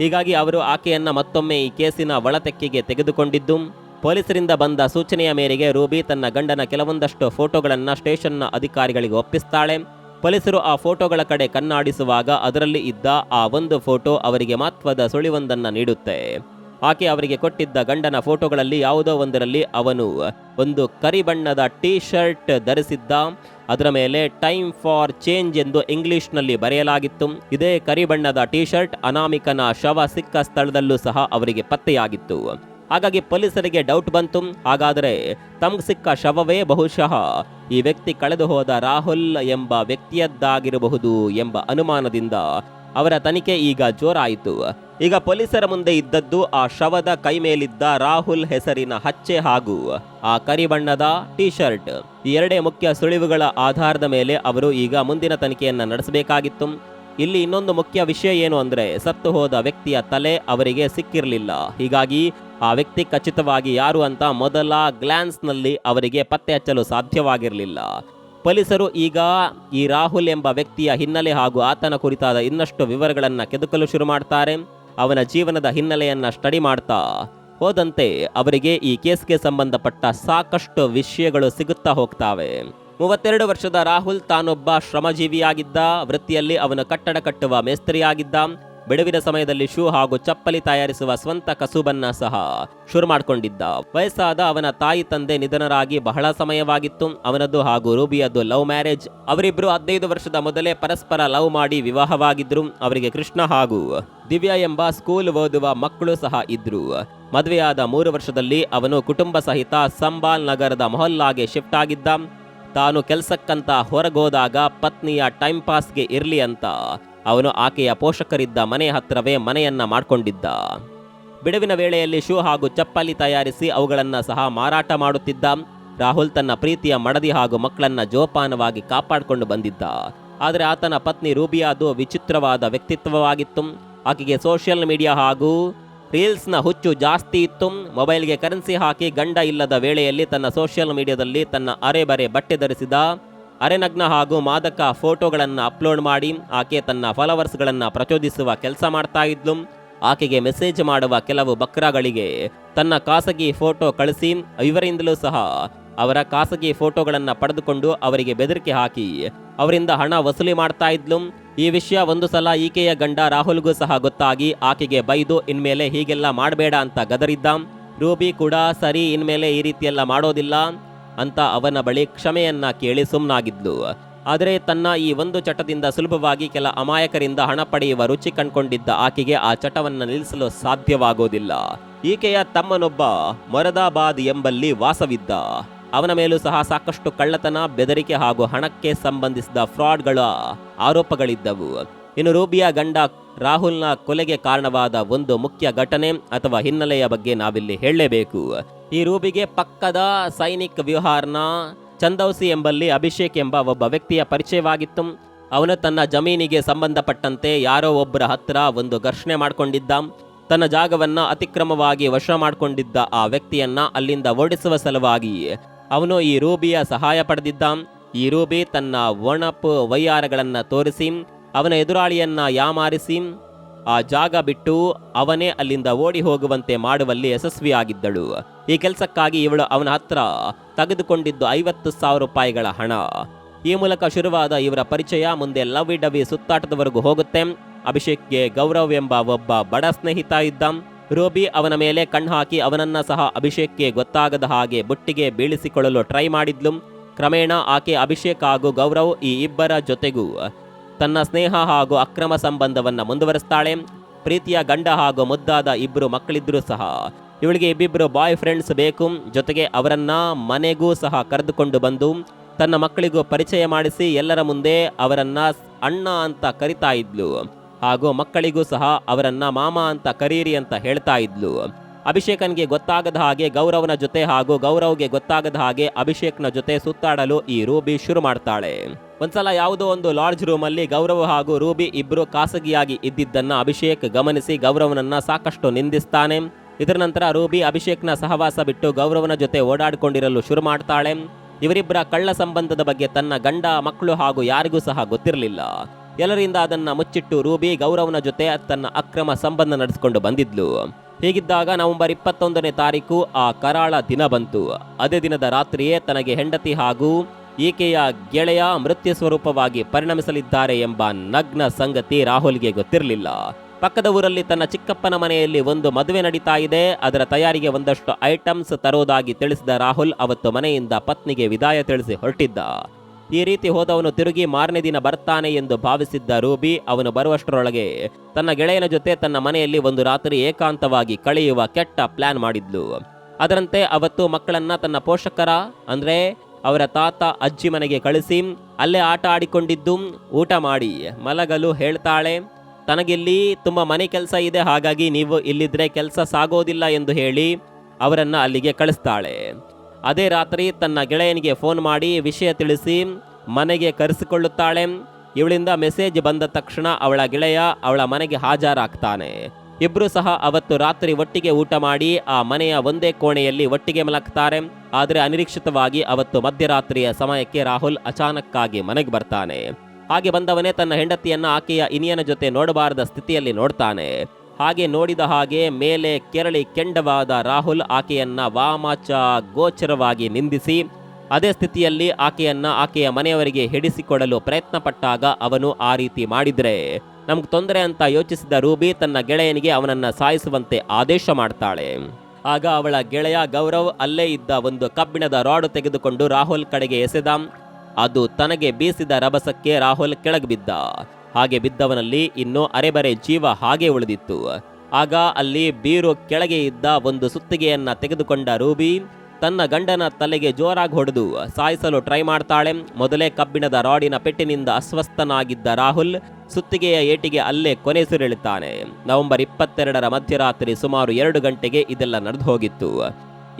ಹೀಗಾಗಿ ಅವರು ಆಕೆಯನ್ನ ಮತ್ತೊಮ್ಮೆ ಈ ಕೇಸಿನ ಒಳತೆಕ್ಕೆಗೆ ತೆಗೆದುಕೊಂಡಿದ್ದು ಪೊಲೀಸರಿಂದ ಬಂದ ಸೂಚನೆಯ ಮೇರೆಗೆ ರೂಬಿ ತನ್ನ ಗಂಡನ ಕೆಲವೊಂದಷ್ಟು ಫೋಟೋಗಳನ್ನು ಸ್ಟೇಷನ್ನ ಅಧಿಕಾರಿಗಳಿಗೆ ಒಪ್ಪಿಸ್ತಾಳೆ. ಪೊಲೀಸರು ಆ ಫೋಟೋಗಳ ಕಡೆ ಕಣ್ಣಾಡಿಸುವಾಗ ಅದರಲ್ಲಿ ಇದ್ದ ಆ ಒಂದು ಫೋಟೋ ಅವರಿಗೆ ಮಹತ್ವದ ಸುಳಿವೊಂದನ್ನ ನೀಡುತ್ತೆ. ಆಕೆ ಅವರಿಗೆ ಕೊಟ್ಟಿದ್ದ ಗಂಡನ ಫೋಟೋಗಳಲ್ಲಿ ಯಾವುದೋ ಒಂದರಲ್ಲಿ ಅವನು ಒಂದು ಕರಿ ಬಣ್ಣದ ಟೀ ಶರ್ಟ್ ಧರಿಸಿದ್ದ. ಅದರ ಮೇಲೆ ಟೈಮ್ ಫಾರ್ ಚೇಂಜ್ ಎಂದು ಇಂಗ್ಲಿಷ್ನಲ್ಲಿ ಬರೆಯಲಾಗಿತ್ತು. ಇದೇ ಕರಿ ಬಣ್ಣದ ಟೀ ಶರ್ಟ್ ಅನಾಮಿಕನ ಶವ ಸಿಕ್ಕ ಸ್ಥಳದಲ್ಲೂ ಸಹ ಅವರಿಗೆ ಪತ್ತೆಯಾಗಿತ್ತು. ಹಾಗಾಗಿ ಪೊಲೀಸರಿಗೆ ಡೌಟ್ ಬಂತು, ಹಾಗಾದರೆ ತಮ್ಗೆ ಸಿಕ್ಕ ಶವವೇ ಬಹುಶಃ ಈ ವ್ಯಕ್ತಿ ಕಳೆದು ಹೋದ ರಾಹುಲ್ ಎಂಬ ವ್ಯಕ್ತಿಯದ್ದಾಗಿರಬಹುದು ಎಂಬ ಅನುಮಾನದಿಂದ ಅವರ ತನಿಖೆ ಈಗ ಜೋರಾಯಿತು. ಈಗ ಪೊಲೀಸರ ಮುಂದೆ ಇದ್ದದ್ದು ಆ ಶವದ ಕೈ ಮೇಲಿದ್ದ ರಾಹುಲ್ ಹೆಸರಿನ ಹಚ್ಚೆ ಹಾಗೂ ಆ ಕರಿ ಬಣ್ಣದ ಟೀ ಶರ್ಟ್. ಈ ಎರಡೇ ಮುಖ್ಯ ಸುಳಿವುಗಳ ಆಧಾರದ ಮೇಲೆ ಅವರು ಈಗ ಮುಂದಿನ ತನಿಖೆಯನ್ನ ನಡೆಸಬೇಕಾಗಿತ್ತು. ಇಲ್ಲಿ ಇನ್ನೊಂದು ಮುಖ್ಯ ವಿಷಯ ಏನು ಅಂದ್ರೆ ಸತ್ತು ಹೋದ ವ್ಯಕ್ತಿಯ ತಲೆ ಅವರಿಗೆ ಸಿಕ್ಕಿರಲಿಲ್ಲ. ಹೀಗಾಗಿ ಆ ವ್ಯಕ್ತಿ ಖಚಿತವಾಗಿ ಯಾರು ಅಂತ ಮೊದಲ ಗ್ಲಾನ್ಸ್ನಲ್ಲಿ ಅವರಿಗೆ ಪತ್ತೆ ಹಚ್ಚಲು ಸಾಧ್ಯವಾಗಿರಲಿಲ್ಲ. ಪೊಲೀಸರು ಈಗ ಈ ರಾಹುಲ್ ಎಂಬ ವ್ಯಕ್ತಿಯ ಹಿನ್ನೆಲೆ ಹಾಗೂ ಆತನ ಕುರಿತಾದ ಇನ್ನಷ್ಟು ವಿವರಗಳನ್ನು ಕೆದಕಲು ಶುರು ಮಾಡ್ತಾರೆ. ಅವನ ಜೀವನದ ಹಿನ್ನೆಲೆಯನ್ನ ಸ್ಟಡಿ ಮಾಡ್ತಾ ಹೋದಂತೆ ಅವರಿಗೆ ಈ ಕೇಸ್ಗೆ ಸಂಬಂಧಪಟ್ಟ ಸಾಕಷ್ಟು ವಿಷಯಗಳು ಸಿಗುತ್ತಾ ಹೋಗ್ತಾವೆ. 32 ವರ್ಷದ ರಾಹುಲ್ ತಾನೊಬ್ಬ ಶ್ರಮಜೀವಿಯಾಗಿದ್ದ. ವೃತ್ತಿಯಲ್ಲಿ ಅವನು ಕಟ್ಟಡ ಕಟ್ಟುವ ಮೇಸ್ತ್ರಿಯಾಗಿದ್ದ. ಬಿಡುವಿನ ಸಮಯದಲ್ಲಿ ಶೂ ಹಾಗೂ ಚಪ್ಪಲಿ ತಯಾರಿಸುವ ಸ್ವಂತ ಕಸುಬನ್ನ ಸಹ ಶುರು ಮಾಡಿಕೊಂಡಿದ್ದ. ವಯಸ್ಸಾದ ಅವನ ತಾಯಿ ತಂದೆ ನಿಧನರಾಗಿ ಬಹಳ ಸಮಯವಾಗಿತ್ತು. ಅವನದ್ದು ಹಾಗೂ ರೂಬಿಯದ್ದು ಲವ್ ಮ್ಯಾರೇಜ್. ಅವರಿಬ್ರು 15 ವರ್ಷದ ಮೊದಲೇ ಪರಸ್ಪರ ಲವ್ ಮಾಡಿ ವಿವಾಹವಾಗಿದ್ರು. ಅವರಿಗೆ ಕೃಷ್ಣ ಹಾಗೂ ದಿವ್ಯಾ ಎಂಬ ಸ್ಕೂಲ್ ಓದುವ ಮಕ್ಕಳು ಸಹ ಇದ್ರು. ಮದುವೆಯಾದ 3 ವರ್ಷದಲ್ಲಿ ಅವನು ಕುಟುಂಬ ಸಹಿತ ಸಂಬಾಲ್ ನಗರದ ಮೊಹಲ್ಲಾಗೆ ಶಿಫ್ಟ್ ಆಗಿದ್ದ. ತಾನು ಕೆಲಸಕ್ಕಂತ ಹೊರಗೋದಾಗ ಪತ್ನಿಯ ಟೈಮ್ ಪಾಸ್ಗೆ ಇರಲಿ ಅಂತ ಅವನು ಆಕೆಯ ಪೋಷಕರಿದ್ದ ಮನೆ ಹತ್ರವೇ ಮನೆಯನ್ನ ಮಾಡಿಕೊಂಡಿದ್ದ. ಬಿಡುವಿನ ವೇಳೆಯಲ್ಲಿ ಶೂ ಹಾಗೂ ಚಪ್ಪಲಿ ತಯಾರಿಸಿ ಅವುಗಳನ್ನು ಸಹ ಮಾರಾಟ ಮಾಡುತ್ತಿದ್ದ. ರಾಹುಲ್ ತನ್ನ ಪ್ರೀತಿಯ ಮಡದಿ ಹಾಗೂ ಮಕ್ಕಳನ್ನ ಜೋಪಾನವಾಗಿ ಕಾಪಾಡಿಕೊಂಡು ಬಂದಿದ್ದ. ಆದರೆ ಆತನ ಪತ್ನಿ ರೂಬಿಯಾದು ವಿಚಿತ್ರವಾದ ವ್ಯಕ್ತಿತ್ವವಾಗಿತ್ತು. ಆಕೆಗೆ ಸೋಷಿಯಲ್ ಮೀಡಿಯಾ ಹಾಗೂ ರೀಲ್ಸ್ನ ಹುಚ್ಚು ಜಾಸ್ತಿ ಇತ್ತು. ಮೊಬೈಲ್ಗೆ ಕರೆನ್ಸಿ ಹಾಕಿ ಗಂಡ ಇಲ್ಲದ ವೇಳೆಯಲ್ಲಿ ತನ್ನ ಸೋಷಿಯಲ್ ಮೀಡಿಯಾದಲ್ಲಿ ತನ್ನ ಅರೆಬರೆ ಬಟ್ಟೆ ಧರಿಸಿದ ಅರೆನಗ್ನ ಹಾಗೂ ಮಾದಕ ಫೋಟೋಗಳನ್ನು ಅಪ್ಲೋಡ್ ಮಾಡಿ ಆಕೆ ತನ್ನ ಫಾಲೋವರ್ಸ್ಗಳನ್ನು ಪ್ರಚೋದಿಸುವ ಕೆಲಸ ಮಾಡ್ತಾ ಇದ್ಲು. ಆಕೆಗೆ ಮೆಸೇಜ್ ಮಾಡುವ ಕೆಲವು ಬಕ್ರಾಗಳಿಗೆ ತನ್ನ ಖಾಸಗಿ ಫೋಟೋ ಕಳಿಸಿ ಇವರಿಂದಲೂ ಸಹ ಅವರ ಖಾಸಗಿ ಫೋಟೋಗಳನ್ನು ಪಡೆದುಕೊಂಡು ಅವರಿಗೆ ಬೆದರಿಕೆ ಹಾಕಿ ಅವರಿಂದ ಹಣ ವಸೂಲಿ ಮಾಡ್ತಾ ಇದ್ಲು. ಈ ವಿಷಯ ಒಂದು ಸಲ ಈಕೆಯ ಗಂಡ ರಾಹುಲ್ಗೂ ಸಹ ಗೊತ್ತಾಗಿ ಆಕೆಗೆ ಬೈದು ಇನ್ಮೇಲೆ ಹೀಗೆಲ್ಲ ಮಾಡಬೇಡ ಅಂತ ಗದರಿದ್ದ. ರೂಬಿ ಕೂಡ ಸರಿ, ಇನ್ಮೇಲೆ ಈ ರೀತಿಯೆಲ್ಲ ಮಾಡೋದಿಲ್ಲ ಅಂತ ಅವನ ಬಳಿ ಕ್ಷಮೆಯನ್ನ ಕೇಳಿ ಸುಮ್ಮನಾಗಿದ್ಲು. ಆದರೆ ತನ್ನ ಈ ಒಂದು ಚಟದಿಂದ ಸುಲಭವಾಗಿ ಕೆಲ ಅಮಾಯಕರಿಂದ ಹಣ ಪಡೆಯುವ ರುಚಿ ಕಂಡುಕೊಂಡಿದ್ದ ಆಕೆಗೆ ಆ ಚಟವನ್ನು ನಿಲ್ಲಿಸಲು ಸಾಧ್ಯವಾಗೋದಿಲ್ಲ. ಈಕೆಯ ತಮ್ಮನೊಬ್ಬ ಮೊರದಾಬಾದ್ ಎಂಬಲ್ಲಿ ವಾಸವಿದ್ದ. ಅವನ ಮೇಲೂ ಸಹ ಸಾಕಷ್ಟು ಕಳ್ಳತನ, ಬೆದರಿಕೆ ಹಾಗೂ ಹಣಕ್ಕೆ ಸಂಬಂಧಿಸಿದ ಫ್ರಾಡ್ಗಳ ಆರೋಪಗಳಿದ್ದವು. ಇನ್ನು ರೂಬಿಯ ಗಂಡ ರಾಹುಲ್ನ ಕೊಲೆಗೆ ಕಾರಣವಾದ ಒಂದು ಮುಖ್ಯ ಘಟನೆ ಅಥವಾ ಹಿನ್ನೆಲೆಯ ಬಗ್ಗೆ ನಾವಿಲ್ಲಿ ಹೇಳಲೇಬೇಕು. ಈ ರೂಬಿಗೆ ಪಕ್ಕದ ಸೈನಿಕ್ ವಿಹಾರ್ನ ಚಂದೌಸಿ ಎಂಬಲ್ಲಿ ಅಭಿಷೇಕ್ ಎಂಬ ಒಬ್ಬ ವ್ಯಕ್ತಿಯ ಪರಿಚಯವಾಗಿತ್ತು. ಅವನು ತನ್ನ ಜಮೀನಿಗೆ ಸಂಬಂಧಪಟ್ಟಂತೆ ಯಾರೋ ಒಬ್ಬರ ಹತ್ರ ಒಂದು ಘರ್ಷಣೆ ಮಾಡಿಕೊಂಡಿದ್ದ. ತನ್ನ ಜಾಗವನ್ನ ಅತಿಕ್ರಮವಾಗಿ ವಶ ಮಾಡಿಕೊಂಡಿದ್ದ ಆ ವ್ಯಕ್ತಿಯನ್ನ ಅಲ್ಲಿಂದ ಓಡಿಸುವ ಸಲುವಾಗಿ ಅವನು ಈ ರೂಬಿಯ ಸಹಾಯ ಪಡೆದಿದ್ದ. ಈ ರೂಬಿ ತನ್ನ ಒಣಪು ವೈಯಾರಗಳನ್ನ ತೋರಿಸಿ ಅವನ ಎದುರಾಳಿಯನ್ನ ಯಾಮಾರಿಸಿ ಆ ಜಾಗ ಬಿಟ್ಟು ಅವನೇ ಅಲ್ಲಿಂದ ಓಡಿ ಹೋಗುವಂತೆ ಮಾಡುವಲ್ಲಿ ಯಶಸ್ವಿಯಾಗಿದ್ದಳು. ಈ ಕೆಲಸಕ್ಕಾಗಿ ಇವಳು ಅವನ ಹತ್ರ ತೆಗೆದುಕೊಂಡಿದ್ದು 50,000 ರೂಪಾಯಿಗಳ ಹಣ. ಈ ಮೂಲಕ ಶುರುವಾದ ಇವರ ಪರಿಚಯ ಮುಂದೆ ಲವ್ ಡವಿ ಸುತ್ತಾಟದವರೆಗೂ ಹೋಗುತ್ತೆ. ಅಭಿಷೇಕ್ಗೆ ಗೌರವ್ ಎಂಬ ಒಬ್ಬ ಬಡ ಸ್ನೇಹಿತ ಇದ್ದ. ರೂಬಿ ಅವನ ಮೇಲೆ ಕಣ್ಣು ಹಾಕಿ ಅವನನ್ನ ಸಹ ಅಭಿಷೇಕ್ಗೆ ಗೊತ್ತಾಗದ ಹಾಗೆ ಬುಟ್ಟಿಗೆ ಬೀಳಿಸಿಕೊಳ್ಳಲು ಟ್ರೈ ಮಾಡಿದ್ಲು. ಕ್ರಮೇಣ ಆಕೆ ಅಭಿಷೇಕ್ ಹಾಗೂ ಗೌರವ್ ಈ ಇಬ್ಬರ ಜೊತೆಗೂ ತನ್ನ ಸ್ನೇಹ ಹಾಗೂ ಅಕ್ರಮ ಸಂಬಂಧವನ್ನ ಮುಂದುವರಿಸ್ತಾಳೆ. ಪ್ರೀತಿಯ ಗಂಡ ಹಾಗೂ ಮುದ್ದಾದ ಇಬ್ಬರು ಮಕ್ಕಳಿದ್ರೂ ಸಹ ಇವಳಿಗೆ ಇಬ್ಬಿಬ್ಬರು ಬಾಯ್ ಫ್ರೆಂಡ್ಸ್ ಬೇಕು. ಜೊತೆಗೆ ಅವರನ್ನ ಮನೆಗೂ ಸಹ ಕರೆದುಕೊಂಡು ಬಂದು ತನ್ನ ಮಕ್ಕಳಿಗೂ ಪರಿಚಯ ಮಾಡಿಸಿ ಎಲ್ಲರ ಮುಂದೆ ಅವರನ್ನ ಅಣ್ಣ ಅಂತ ಕರಿತಾ ಇದ್ಲು ಹಾಗೂ ಮಕ್ಕಳಿಗೂ ಸಹ ಅವರನ್ನ ಮಾಮ ಅಂತ ಕರೀರಿ ಅಂತ ಹೇಳ್ತಾ ಇದ್ಲು. ಅಭಿಷೇಕನ್ಗೆ ಗೊತ್ತಾಗದ ಹಾಗೆ ಗೌರವ್ನ ಜೊತೆ ಹಾಗೂ ಗೌರವ್ಗೆ ಗೊತ್ತಾಗದ ಹಾಗೆ ಅಭಿಷೇಕ್ನ ಜೊತೆ ಸುತ್ತಾಡಲು ಈ ರೂಬಿ ಶುರು ಮಾಡ್ತಾಳೆ. ಒಂದ್ಸಲ ಯಾವುದೋ ಒಂದು ಲಾಡ್ಜ್ ರೂಮಲ್ಲಿ ಗೌರವ್ ಹಾಗೂ ರೂಬಿ ಇಬ್ರು ಖಾಸಗಿಯಾಗಿ ಇದ್ದಿದ್ದನ್ನ ಅಭಿಷೇಕ್ ಗಮನಿಸಿ ಗೌರವನನ್ನ ಸಾಕಷ್ಟು ನಿಂದಿಸ್ತಾನೆ. ಇದರ ನಂತರ ರೂಬಿ ಅಭಿಷೇಕ್ನ ಸಹವಾಸ ಬಿಟ್ಟು ಗೌರವನ ಜೊತೆ ಓಡಾಡಿಕೊಂಡಿರಲು ಶುರು ಮಾಡ್ತಾಳೆ. ಇವರಿಬ್ಬರ ಕಳ್ಳ ಸಂಬಂಧದ ಬಗ್ಗೆ ತನ್ನ ಗಂಡ, ಮಕ್ಕಳು ಹಾಗೂ ಯಾರಿಗೂ ಸಹ ಗೊತ್ತಿರಲಿಲ್ಲ. ಎಲ್ಲರಿಂದ ಅದನ್ನ ಮುಚ್ಚಿಟ್ಟು ರೂಬಿ ಗೌರವನ ಜೊತೆ ತನ್ನ ಅಕ್ರಮ ಸಂಬಂಧ ನಡೆಸಿಕೊಂಡು ಬಂದಿದ್ಲು. ಹೀಗಿದ್ದಾಗ ನವೆಂಬರ್ 21ನೇ ತಾರೀಕು ಆ ಕರಾಳ ದಿನ ಬಂತು. ಅದೇ ದಿನದ ರಾತ್ರಿಯೇ ತನಗೆ ಹೆಂಡತಿ ಹಾಗೂ ಈಕೆಯ ಗೆಳೆಯ ಮೃತ್ಯು ಸ್ವರೂಪವಾಗಿ ಪರಿಣಮಿಸಲಿದ್ದಾರೆ ಎಂಬ ನಗ್ನ ಸಂಗತಿ ರಾಹುಲ್ಗೆ ಗೊತ್ತಿರಲಿಲ್ಲ. ಪಕ್ಕದ ಊರಲ್ಲಿ ತನ್ನ ಚಿಕ್ಕಪ್ಪನ ಮನೆಯಲ್ಲಿ ಒಂದು ಮದುವೆ ನಡೀತಾ ಇದೆ. ಅದರ ತಯಾರಿಗೆ ಒಂದಷ್ಟು ಐಟಮ್ಸ್ ತರೋದಾಗಿ ತಿಳಿಸಿದ ರಾಹುಲ್ ಅವತ್ತು ಮನೆಯಿಂದ ಪತ್ನಿಗೆ ವಿದಾಯ ತಿಳಿಸಿ ಹೊರಟಿದ್ದ. ಈ ರೀತಿ ಹೋದವನು ತಿರುಗಿ ಮಾರನೇ ದಿನ ಬರ್ತಾನೆ ಎಂದು ಭಾವಿಸಿದ್ದ ರೂಬಿ ಅವನು ಬರುವಷ್ಟರೊಳಗೆ ತನ್ನ ಗೆಳೆಯನ ಜೊತೆ ತನ್ನ ಮನೆಯಲ್ಲಿ ಒಂದು ರಾತ್ರಿ ಏಕಾಂತವಾಗಿ ಕಳೆಯುವ ಕೆಟ್ಟ ಪ್ಲಾನ್ ಮಾಡಿದ್ಲು. ಅದರಂತೆ ಅವತ್ತು ಮಕ್ಕಳನ್ನ ತನ್ನ ಪೋಷಕರ ಅಂದ್ರೆ ಅವರ ತಾತ ಅಜ್ಜಿ ಮನೆಗೆ ಕಳಿಸಿ ಅಲ್ಲೇ ಆಟ ಆಡಿಕೊಂಡಿದ್ದು ಊಟ ಮಾಡಿ ಮಲಗಲು ಹೇಳ್ತಾಳೆ. ತನಗಿಲ್ಲಿ ತುಂಬ ಮನೆ ಕೆಲಸ ಇದೆ, ಹಾಗಾಗಿ ನೀವು ಇಲ್ಲಿದ್ರೆ ಕೆಲಸ ಸಾಗೋದಿಲ್ಲ ಎಂದು ಹೇಳಿ ಅವರನ್ನ ಅಲ್ಲಿಗೆ ಕಳಿಸ್ತಾಳೆ. ಅದೇ ರಾತ್ರಿ ತನ್ನ ಗೆಳೆಯನಿಗೆ ಫೋನ್ ಮಾಡಿ ವಿಷಯ ತಿಳಿಸಿ ಮನೆಗೆ ಕರೆಸಿಕೊಳ್ಳುತ್ತಾಳೆ. ಇವಳಿಂದ ಮೆಸೇಜ್ ಬಂದ ತಕ್ಷಣ ಅವಳ ಗೆಳೆಯ ಅವಳ ಮನೆಗೆ ಹಾಜರಾಗ್ತಾನೆ. ಇಬ್ರು ಸಹ ಅವತ್ತು ರಾತ್ರಿ ಒಟ್ಟಿಗೆ ಊಟ ಮಾಡಿ ಆ ಮನೆಯ ಒಂದೇ ಕೋಣೆಯಲ್ಲಿ ಒಟ್ಟಿಗೆ ಮಲಗ್ತಾರೆ. ಆದರೆ ಅನಿರೀಕ್ಷಿತವಾಗಿ ಅವತ್ತು ಮಧ್ಯರಾತ್ರಿಯ ಸಮಯಕ್ಕೆ ರಾಹುಲ್ ಅಚಾನಕ್ಕಾಗಿ ಮನೆಗೆ ಬರ್ತಾನೆ. ಹಾಗೆ ಬಂದವನೇ ತನ್ನ ಹೆಂಡತಿಯನ್ನ ಆಕೆಯ ಇನಿಯನ ಜೊತೆ ನೋಡಬಾರದ ಸ್ಥಿತಿಯಲ್ಲಿ ನೋಡ್ತಾನೆ. ಹಾಗೆ ನೋಡಿದ ಹಾಗೆ ಮೇಲೆ ಕೆರಳಿ ಕೆಂಡವಾದ ರಾಹುಲ್ ಆಕೆಯನ್ನ ವಾಮಾಚ ಗೋಚರವಾಗಿ ನಿಂದಿಸಿ ಅದೇ ಸ್ಥಿತಿಯಲ್ಲಿ ಆಕೆಯ ಮನೆಯವರಿಗೆ ಹಿಡಿಸಿಕೊಡಲು ಪ್ರಯತ್ನ ಪಟ್ಟಾಗ ಅವನು ಆ ರೀತಿ ಮಾಡಿದ್ರೆ ನಮ್ಗೆ ತೊಂದರೆ ಅಂತ ಯೋಚಿಸಿದ ರೂಬಿ ತನ್ನ ಗೆಳೆಯನಿಗೆ ಅವನನ್ನ ಸಾಯಿಸುವಂತೆ ಆದೇಶ ಮಾಡ್ತಾಳೆ. ಆಗ ಅವಳ ಗೆಳೆಯ ಗೌರವ್ ಅಲ್ಲೇ ಇದ್ದ ಒಂದು ಕಬ್ಬಿಣದ ರಾಡ್ ತೆಗೆದುಕೊಂಡು ರಾಹುಲ್ ಕಡೆಗೆ ಎಸೆದ. ಅದು ತನಗೆ ಬೀಸಿದ ರಭಸಕ್ಕೆ ರಾಹುಲ್ ಕೆಳಗೆ ಬಿದ್ದ. ಹಾಗೆ ಬಿದ್ದವನಲ್ಲಿ ಇನ್ನೂ ಅರೆಬರೆ ಜೀವ ಹಾಗೆ ಉಳಿದಿತ್ತು. ಆಗ ಅಲ್ಲಿ ಬೀರು ಕೆಳಗೆ ಇದ್ದ ಒಂದು ಸುತ್ತಿಗೆಯನ್ನ ತೆಗೆದುಕೊಂಡ ರೂಬಿ ತನ್ನ ಗಂಡನ ತಲೆಗೆ ಜೋರಾಗಿ ಹೊಡೆದು ಸಾಯಿಸಲು ಟ್ರೈ ಮಾಡ್ತಾಳೆ. ಮೊದಲೇ ಕಬ್ಬಿಣದ ರಾಡಿನ ಪೆಟ್ಟಿನಿಂದ ಅಸ್ವಸ್ಥನಾಗಿದ್ದ ರಾಹುಲ್ ಸುತ್ತಿಗೆಯ ಏಟಿಗೆ ಅಲ್ಲೇ ಕೊನೆಸುರಿಳುತ್ತಾನೆ. ನವೆಂಬರ್ 22ರ ಮಧ್ಯರಾತ್ರಿ ಸುಮಾರು 2 ಗಂಟೆಗೆ ಇದೆಲ್ಲ ನಡೆದು ಹೋಗಿತ್ತು.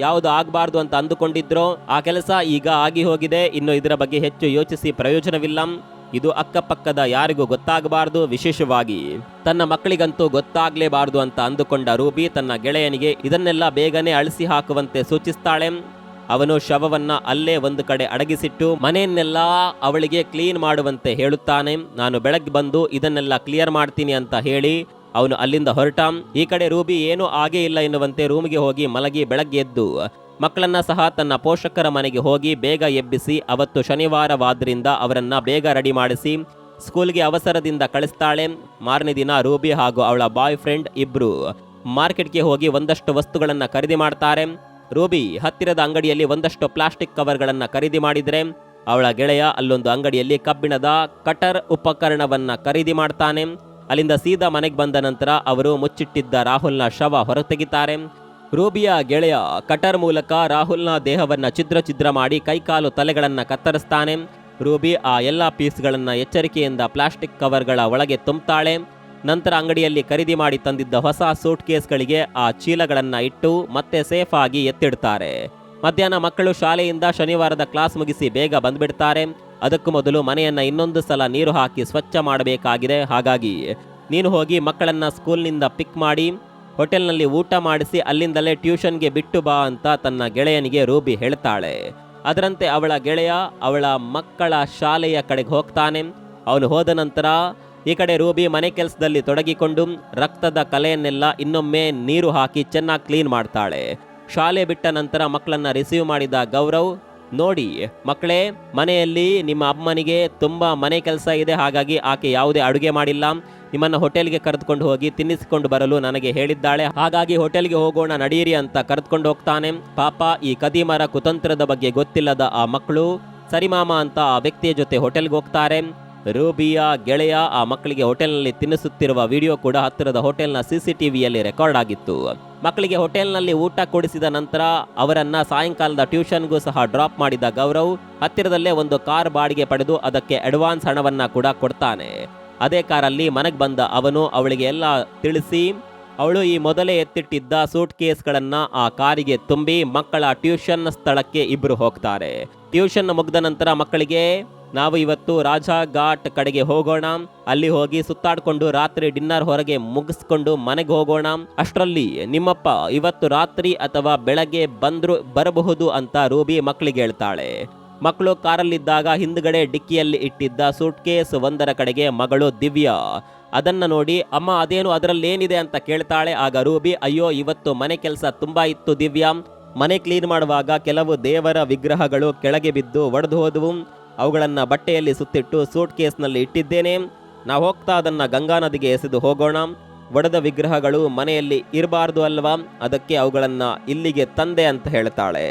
ಯಾವುದು ಆಗಬಾರ್ದು ಅಂತ ಅಂದುಕೊಂಡಿದ್ರೋ ಆ ಕೆಲಸ ಈಗ ಆಗಿ ಹೋಗಿದೆ. ಇನ್ನು ಇದರ ಬಗ್ಗೆ ಹೆಚ್ಚು ಯೋಚಿಸಿ ಪ್ರಯೋಜನವಿಲ್ಲ. ಇದು ಅಕ್ಕಪಕ್ಕದ ಯಾರಿಗೂ ಗೊತ್ತಾಗಬಾರ್ದು, ವಿಶೇಷವಾಗಿ ತನ್ನ ಮಕ್ಕಳಿಗಂತೂ ಗೊತ್ತಾಗ್ಲೇಬಾರ್ದು ಅಂತ ಅಂದುಕೊಂಡ ರೂಬಿ ತನ್ನ ಗೆಳೆಯನಿಗೆ ಇದನ್ನೆಲ್ಲ ಬೇಗನೆ ಅಳಿಸಿ ಹಾಕುವಂತೆ ಸೂಚಿಸ್ತಾಳೆ. ಅವನು ಶವವನ್ನ ಅಲ್ಲೇ ಒಂದು ಕಡೆ ಅಡಗಿಸಿಟ್ಟು ಮನೆಯನ್ನೆಲ್ಲ ಅವಳಿಗೆ ಕ್ಲೀನ್ ಮಾಡುವಂತೆ ಹೇಳುತ್ತಾನೆ. ನಾನು ಬೆಳಗ್ಗೆ ಬಂದು ಇದನ್ನೆಲ್ಲ ಕ್ಲಿಯರ್ ಮಾಡ್ತೀನಿ ಅಂತ ಹೇಳಿ ಅವನು ಅಲ್ಲಿಂದ ಹೊರಟ. ಈ ಕಡೆ ರೂಬಿ ಏನೂ ಆಗೇ ಇಲ್ಲ ಎನ್ನುವಂತೆ ರೂಮಿಗೆ ಹೋಗಿ ಮಲಗಿ ಬೆಳಗ್ಗೆ ಎದ್ದು ಮಕ್ಕಳನ್ನ ಸಹ ತನ್ನ ಪೋಷಕರ ಮನೆಗೆ ಹೋಗಿ ಬೇಗ ಎಬ್ಬಿಸಿ ಅವತ್ತು ಶನಿವಾರವಾದ್ರಿಂದ ಅವರನ್ನ ಬೇಗ ರೆಡಿ ಮಾಡಿಸಿ ಸ್ಕೂಲ್ಗೆ ಅವಸರದಿಂದ ಕಳಿಸ್ತಾಳೆ. ಮಾರನೇ ದಿನ ರೂಬಿ ಹಾಗೂ ಅವಳ ಬಾಯ್ ಫ್ರೆಂಡ್ ಇಬ್ರು ಮಾರ್ಕೆಟ್ಗೆ ಹೋಗಿ ಒಂದಷ್ಟು ವಸ್ತುಗಳನ್ನ ಖರೀದಿ ಮಾಡ್ತಾರೆ. ರೂಬಿ ಹತ್ತಿರದ ಅಂಗಡಿಯಲ್ಲಿ ಒಂದಷ್ಟು ಪ್ಲಾಸ್ಟಿಕ್ ಕವರ್ಗಳನ್ನ ಖರೀದಿ ಮಾಡಿದ್ರೆ ಅವಳ ಗೆಳೆಯ ಅಲ್ಲೊಂದು ಅಂಗಡಿಯಲ್ಲಿ ಕಬ್ಬಿಣದ ಕಟರ್ ಉಪಕರಣವನ್ನ ಖರೀದಿ ಮಾಡ್ತಾನೆ. ಅಲ್ಲಿಂದ ಸೀದಾ ಮನೆಗೆ ಬಂದ ನಂತರ ಅವರು ಮುಚ್ಚಿಟ್ಟಿದ್ದ ರಾಹುಲ್ನ ಶವ ಹೊರತೆಗಿತಾರೆ. ರೂಬಿಯ ಗೆಳೆಯ ಕಟರ್ ಮೂಲಕ ರಾಹುಲ್ನ ದೇಹವನ್ನ ಛಿದ್ರ ಮಾಡಿ ಕೈಕಾಲು ತಲೆಗಳನ್ನ ಕತ್ತರಿಸ್ತಾನೆ. ರೂಬಿ ಆ ಎಲ್ಲ ಪೀಸ್ಗಳನ್ನ ಎಚ್ಚರಿಕೆಯಿಂದ ಪ್ಲಾಸ್ಟಿಕ್ ಕವರ್ಗಳ ಒಳಗೆ ತುಂಬುತ್ತಾಳೆ. ನಂತರ ಅಂಗಡಿಯಲ್ಲಿ ಖರೀದಿ ಮಾಡಿ ತಂದಿದ್ದ ಹೊಸ ಸೂಟ್ ಕೇಸ್ಗಳಿಗೆ ಆ ಚೀಲಗಳನ್ನ ಇಟ್ಟು ಮತ್ತೆ ಸೇಫ್ ಆಗಿ ಎತ್ತಿಡ್ತಾರೆ. ಮಧ್ಯಾಹ್ನ ಮಕ್ಕಳು ಶಾಲೆಯಿಂದ ಶನಿವಾರದ ಕ್ಲಾಸ್ ಮುಗಿಸಿ ಬೇಗ ಬಂದ್ಬಿಡ್ತಾರೆ. ಅದಕ್ಕೂ ಮೊದಲು ಮನೆಯನ್ನ ಇನ್ನೊಂದು ಸಲ ನೀರು ಹಾಕಿ ಸ್ವಚ್ಛ ಮಾಡಬೇಕಾಗಿದೆ. ಹಾಗಾಗಿ ನೀನು ಹೋಗಿ ಮಕ್ಕಳನ್ನ ಸ್ಕೂಲ್ನಿಂದ ಪಿಕ್ ಮಾಡಿ ಹೋಟೆಲ್ನಲ್ಲಿ ಊಟ ಮಾಡಿಸಿ ಅಲ್ಲಿಂದಲೇ ಟ್ಯೂಷನ್ಗೆ ಬಿಟ್ಟು ಬಾ ಅಂತ ತನ್ನ ಗೆಳೆಯನಿಗೆ ರೂಬಿ ಹೇಳ್ತಾಳೆ. ಅದರಂತೆ ಅವಳ ಗೆಳೆಯ ಅವಳ ಮಕ್ಕಳ ಶಾಲೆಯ ಕಡೆಗೆ ಹೋಗ್ತಾನೆ. ಅವನು ಹೋದ ನಂತರ ಈ ಕಡೆ ರೂಬಿ ಮನೆ ಕೆಲಸದಲ್ಲಿ ತೊಡಗಿಕೊಂಡು ರಕ್ತದ ಕಲೆಯನ್ನೆಲ್ಲ ಇನ್ನೊಮ್ಮೆ ನೀರು ಹಾಕಿ ಚೆನ್ನಾಗಿ ಕ್ಲೀನ್ ಮಾಡ್ತಾಳೆ. ಶಾಲೆ ಬಿಟ್ಟ ನಂತರ ಮಕ್ಕಳನ್ನ ರಿಸೀವ್ ಮಾಡಿದ ಗೌರವ್, ನೋಡಿ ಮಕ್ಕಳೇ, ಮನೆಯಲ್ಲಿ ನಿಮ್ಮ ಅಮ್ಮನಿಗೆ ತುಂಬ ಮನೆ ಕೆಲಸ ಇದೆ, ಹಾಗಾಗಿ ಆಕೆ ಯಾವುದೇ ಅಡುಗೆ ಮಾಡಿಲ್ಲ. ನಿಮ್ಮನ್ನ ಹೋಟೆಲ್ಗೆ ಕರೆದುಕೊಂಡು ಹೋಗಿ ತಿನ್ನಿಸಿಕೊಂಡು ಬರಲು ನನಗೆ ಹೇಳಿದ್ದಾಳೆ. ಹಾಗಾಗಿ ಹೋಟೆಲ್ಗೆ ಹೋಗೋಣ ನಡೀರಿ ಅಂತ ಕರೆದುಕೊಂಡು ಹೋಗ್ತಾನೆ. ಪಾಪ ಈ ಕದೀಮರ ಕುತಂತ್ರದ ಬಗ್ಗೆ ಗೊತ್ತಿಲ್ಲದ ಆ ಮಕ್ಕಳು ಸರಿ ಮಾಮ ಅಂತ ಆ ವ್ಯಕ್ತಿಯ ಜೊತೆ ಹೋಟೆಲ್ಗೆ ಹೋಗ್ತಾರೆ. ರೂಬಿಯ ಗೆಳೆಯ ಆ ಮಕ್ಕಳಿಗೆ ಹೋಟೆಲ್ನಲ್ಲಿ ತಿನ್ನಿಸುತ್ತಿರುವ ವಿಡಿಯೋ ಕೂಡ ಹತ್ತಿರದ ಹೋಟೆಲ್ನ CCTVಯಲ್ಲಿ ರೆಕಾರ್ಡ್ ಆಗಿತ್ತು. ಮಕ್ಕಳಿಗೆ ಹೋಟೆಲ್ನಲ್ಲಿ ಊಟ ಕೊಡಿಸಿದ ನಂತರ ಅವರನ್ನ ಸಾಯಂಕಾಲದ ಟ್ಯೂಷನ್ಗೂ ಸಹ ಡ್ರಾಪ್ ಮಾಡಿದ ಗೌರವ್ ಹತ್ತಿರದಲ್ಲೇ ಒಂದು ಕಾರ್ ಬಾಡಿಗೆ ಪಡೆದು ಅದಕ್ಕೆ ಅಡ್ವಾನ್ಸ್ ಹಣವನ್ನ ಕೂಡ ಕೊಡ್ತಾನೆ. ಅದೇ ಕಾರಲ್ಲಿ ಮನೆಗೆ ಬಂದ ಅವನು ಅವಳಿಗೆ ಎಲ್ಲ ತಿಳಿಸಿ ಅವಳು ಈ ಮೊದಲೇ ಎತ್ತಿಟ್ಟಿದ್ದ ಸೂಟ್ ಕೇಸ್ಗಳನ್ನ ಆ ಕಾರಿಗೆ ತುಂಬಿ ಮಕ್ಕಳ ಟ್ಯೂಷನ್ ಸ್ಥಳಕ್ಕೆ ಇಬ್ರು ಹೋಗ್ತಾರೆ. ಟ್ಯೂಷನ್ ಮುಗಿದ ನಂತರ ಮಕ್ಕಳಿಗೆ, ನಾವು ಇವತ್ತು ರಾಜಾ ಘಾಟ್ ಕಡೆಗೆ ಹೋಗೋಣ, ಅಲ್ಲಿ ಹೋಗಿ ಸುತ್ತಾಡ್ಕೊಂಡು ರಾತ್ರಿ ಡಿನ್ನರ್ ಹೊರಗೆ ಮುಗಿಸ್ಕೊಂಡು ಮನೆಗೆ ಹೋಗೋಣ. ಅಷ್ಟರಲ್ಲಿ ನಿಮ್ಮಪ್ಪ ಇವತ್ತು ರಾತ್ರಿ ಅಥವಾ ಬೆಳಗ್ಗೆ ಬರಬಹುದು ಅಂತ ರೂಬಿ ಮಕ್ಕಳಿಗೆ ಹೇಳ್ತಾಳೆ. ಮಕ್ಕಳು ಕಾರಲ್ಲಿದ್ದಾಗ ಹಿಂದ್ಗಡೆ ಡಿಕ್ಕಿಯಲ್ಲಿ ಇಟ್ಟಿದ್ದ ಸೂಟ್ ಕೇಸ್ ಒಂದರ ಕಡೆಗೆ ಮಗಳು ದಿವ್ಯಾ ಅದನ್ನ ನೋಡಿ, ಅಮ್ಮ ಅದೇನು ಅದರಲ್ಲೇನಿದೆ ಅಂತ ಕೇಳ್ತಾಳೆ. ಆಗ ರೂಬಿ, ಅಯ್ಯೋ ಇವತ್ತು ಮನೆ ಕೆಲಸ ತುಂಬಾ ಇತ್ತು ದಿವ್ಯಾ, ಮನೆ ಕ್ಲೀನ್ ಮಾಡುವಾಗ ಕೆಲವು ದೇವರ ವಿಗ್ರಹಗಳು ಕೆಳಗೆ ಬಿದ್ದು ಒಡೆದು ಹೋದವು, ಅವುಗಳನ್ನ ಬಟ್ಟೆಯಲ್ಲಿ ಸುತ್ತಿಟ್ಟು ಸೂಟ್ ಕೇಸ್ನಲ್ಲಿ ಇಟ್ಟಿದ್ದೇನೆ. ನಾವು ಹೋಗ್ತಾ ಅದನ್ನ ಗಂಗಾ ನದಿಗೆ ಎಸೆದು ಹೋಗೋಣ. ಒಡೆದ ವಿಗ್ರಹಗಳು ಮನೆಯಲ್ಲಿ ಇರಬಾರ್ದು ಅಲ್ವಾ, ಅದಕ್ಕೆ ಅವುಗಳನ್ನ ಇಲ್ಲಿಗೆ ತಂದೆ ಅಂತ ಹೇಳ್ತಾಳೆ.